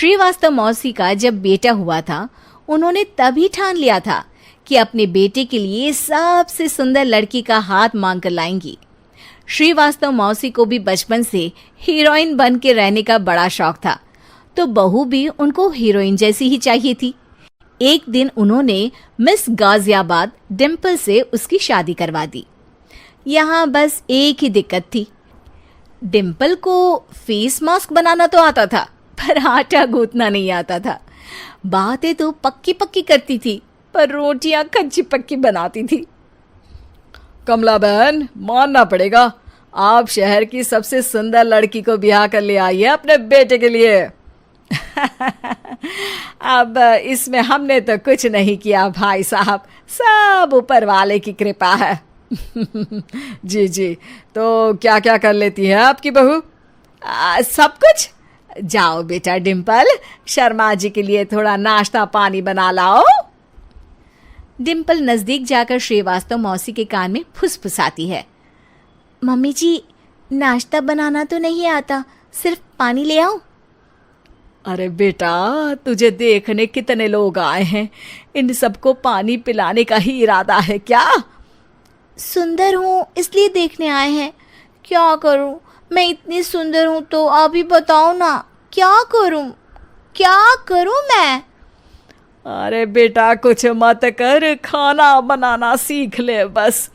श्रीवास्तव मौसी का जब बेटा हुआ था, उन्होंने तभी ठान लिया था कि अपने बेटे के लिए सबसे सुंदर लड़की का हाथ मांग कर लाएंगी। श्रीवास्तव मौसी को भी बचपन से हीरोइन बन के रहने का बड़ा शौक था, तो बहू भी उनको हीरोइन जैसी ही चाहिए थी। एक दिन उन्होंने मिस गाजियाबाद डिम्पल से उसकी शादी करवा दी। यहाँ बस एक ही दिक्कत थी, डिम्पल को फेस मास्क बनाना तो आता था, पर आटा गूंथना नहीं आता था। बातें तो पक्की पक्की करती थी, पर रोटियां कच्ची पक्की बनाती थी। कमला बहन, मानना पड़ेगा, आप शहर की सबसे सुंदर लड़की को ब्याह कर ले आई है अपने बेटे के लिए। अब इसमें हमने तो कुछ नहीं किया भाई साहब, सब ऊपर वाले की कृपा है। जी जी, तो क्या क्या कर लेती है आपकी बहू? सब कुछ। जाओ बेटा डिम्पल, शर्मा जी के लिए थोड़ा नाश्ता पानी बना लाओ। डिम्पल नजदीक जाकर श्रीवास्तव मौसी के कान में फुसफुसाती है। मम्मी जी, नाश्ता बनाना तो नहीं आता, सिर्फ पानी ले आओ। अरे बेटा, तुझे देखने कितने लोग आए हैं, इन सबको पानी पिलाने का ही इरादा है क्या? सुंदर हूँ इसलिए देखने आए हैं। क्या करूँ, मैं इतनी सुंदर हूँ तो आप ही बताओ ना, क्या करूँ मैं? अरे बेटा, कुछ मत कर, खाना बनाना सीख ले बस।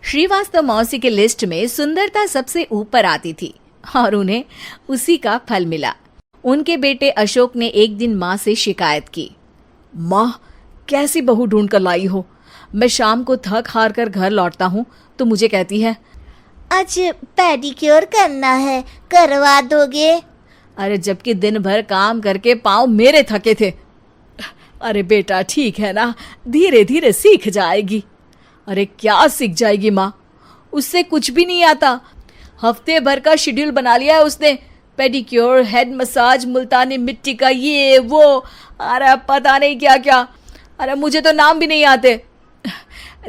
श्रीवास्तव मौसी के लिस्ट में सुंदरता सबसे ऊपर आती थी और उन्हें उसी का फल मिला। उनके बेटे अशोक ने एक दिन माँ से शिकायत की। माँ, कैसी बहू ढूंढ कर लाई हो? मैं शाम को थक हार कर घर लौटता हूँ तो मुझे कहती है, आज पेडिक्योर करना है, करवा दोगे? अरे जबकि दिन भर काम करके पाँव मेरे थके थे। अरे बेटा, ठीक है ना, धीरे धीरे सीख जाएगी। अरे क्या सीख जाएगी माँ, उससे कुछ भी नहीं आता। हफ्ते भर का शेड्यूल बना लिया है उसने, पेडिक्योर, हेड मसाज, मुल्तानी मिट्टी का ये वो, अरे पता नहीं क्या क्या। अरे मुझे तो नाम भी नहीं आते।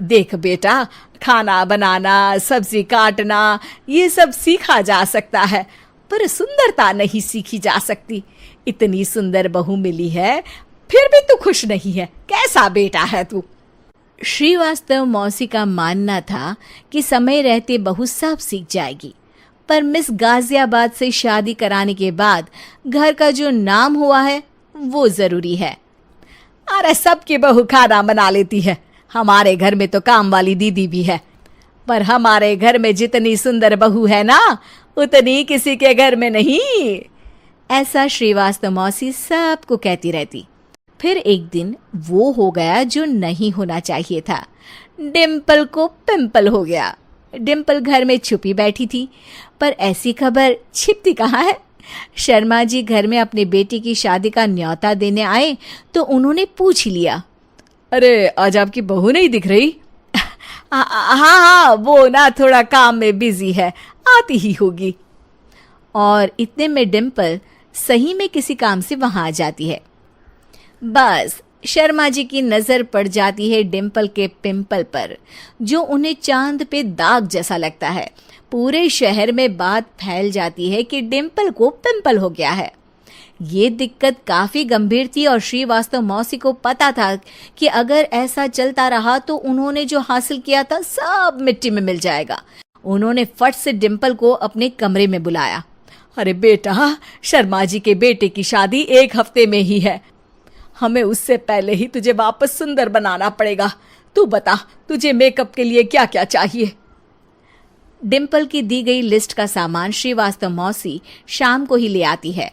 देख बेटा, खाना बनाना, सब्जी काटना, ये सब सीखा जा सकता है, पर सुंदरता नहीं सीखी जा सकती। इतनी सुंदर बहू मिली है, फिर भी तू खुश नहीं है, कैसा बेटा है तू? श्रीवास्तव मौसी का मानना था कि समय रहते बहू सब सीख जाएगी, पर मिस गाजियाबाद से शादी कराने के बाद घर का जो नाम हुआ है वो जरूरी है। अरे सबकी बहू खाना बना लेती है, हमारे घर में तो काम वाली दीदी भी है, पर हमारे घर में जितनी सुंदर बहू है ना, उतनी किसी के घर में नहीं। ऐसा श्रीवास्तव मौसी सबको कहती रहती। फिर एक दिन वो हो गया जो नहीं होना चाहिए था, डिम्पल को पिंपल हो गया। डिम्पल घर में छुपी बैठी थी, पर ऐसी खबर छिपती कहाँ है। शर्मा जी घर में अपने बेटी की शादी का न्योता देने आए तो उन्होंने पूछ लिया, अरे आज आपकी बहू नहीं दिख रही? हाँ, वो ना थोड़ा काम में बिजी है, आती ही होगी। और इतने में डिम्पल सही में किसी काम से वहां आ जाती है। बस शर्मा जी की नजर पड़ जाती है डिम्पल के पिंपल पर, जो उन्हें चांद पे दाग जैसा लगता है। पूरे शहर में बात फैल जाती है कि डिम्पल को पिंपल हो गया है। ये दिक्कत काफी गंभीर थी और श्रीवास्तव मौसी को पता था कि अगर ऐसा चलता रहा तो उन्होंने जो हासिल किया था सब मिट्टी में मिल जाएगा। उन्होंने फट से डिम्पल को अपने कमरे में बुलाया। अरे बेटा, शर्मा जी के बेटे की शादी एक हफ्ते में ही है, हमें उससे पहले ही तुझे वापस सुंदर बनाना पड़ेगा। तू बता, तुझे मेकअप के लिए क्या क्या चाहिए? डिम्पल की दी गई लिस्ट का सामान श्रीवास्तव मौसी शाम को ही ले आती है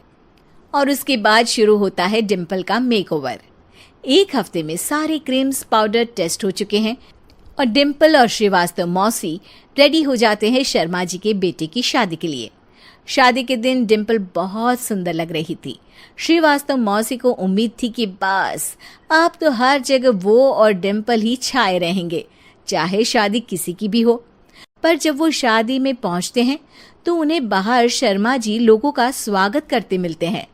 और उसके बाद शुरू होता है डिम्पल का मेकओवर। एक हफ्ते में सारे क्रीम्स पाउडर टेस्ट हो चुके हैं और डिम्पल और श्रीवास्तव मौसी रेडी हो जाते हैं शर्मा जी के बेटे की शादी के लिए। शादी के दिन डिम्पल बहुत सुंदर लग रही थी। श्रीवास्तव मौसी को उम्मीद थी कि बस अब तो हर जगह वो और डिम्पल ही छाए रहेंगे, चाहे शादी किसी की भी हो। पर जब वो शादी में पहुंचते हैं तो उन्हें बाहर शर्मा जी लोगों का स्वागत करते मिलते हैं।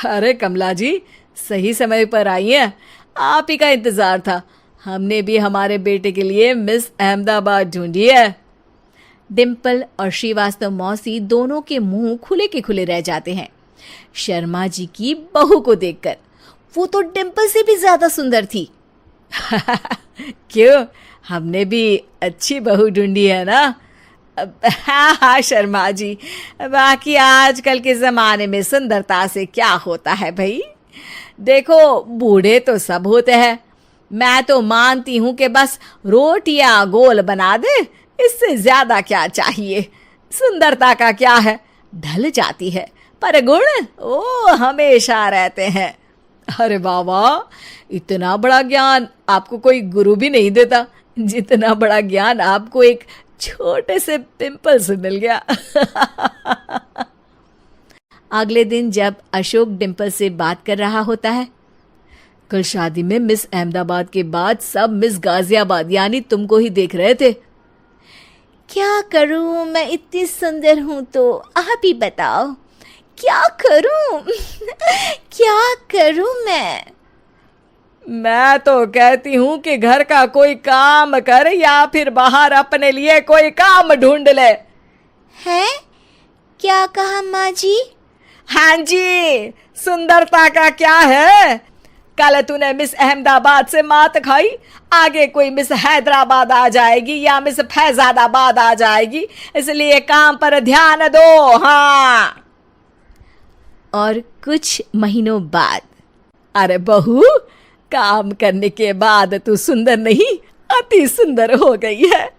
अरे कमला जी, सही समय पर आई हैं, आप ही का इंतजार था। हमने भी हमारे बेटे के लिए मिस अहमदाबाद ढूंढी है। डिम्पल और श्रीवास्तव मौसी दोनों के मुंह खुले के खुले रह जाते हैं। शर्मा जी की बहू को देखकर वो तो डिम्पल से भी ज्यादा सुंदर थी। क्यों, हमने भी अच्छी बहू ढूंढी है ना? हाँ हाँ शर्मा जी, बाकी आजकल के जमाने में सुंदरता से क्या होता है भाई। देखो, बूढ़े तो सब होते हैं, मैं तो मानती हूं कि बस रोटियां गोल बना दे, इससे ज्यादा क्या चाहिए। सुंदरता का क्या है, ढल जाती है, पर गुण ओ हमेशा रहते हैं। अरे बाबा, इतना बड़ा ज्ञान आपको कोई गुरु भी नहीं देता जितना बड़ा ज्ञान आपको एक छोटे से पिंपल से मिल गया। अगले दिन जब अशोक डिम्पल से बात कर रहा होता है, कल शादी में मिस अहमदाबाद के बाद सब मिस गाजियाबाद यानी तुमको ही देख रहे थे। क्या करूं, मैं इतनी सुंदर हूं तो आप ही बताओ क्या करूं। क्या करूं मैं तो कहती हूं कि घर का कोई काम कर या फिर बाहर अपने लिए कोई काम ढूंढ ले। है? क्या कहा माँ जी? हाँ जी, सुंदरता का क्या है? कल तूने मिस अहमदाबाद से मात खाई, आगे कोई मिस हैदराबाद आ जाएगी या मिस फैजादाबाद आ जाएगी, इसलिए काम पर ध्यान दो। हाँ। और कुछ महीनों बाद, अरे बहू, काम करने के बाद तू सुंदर नहीं, अति सुंदर हो गई है।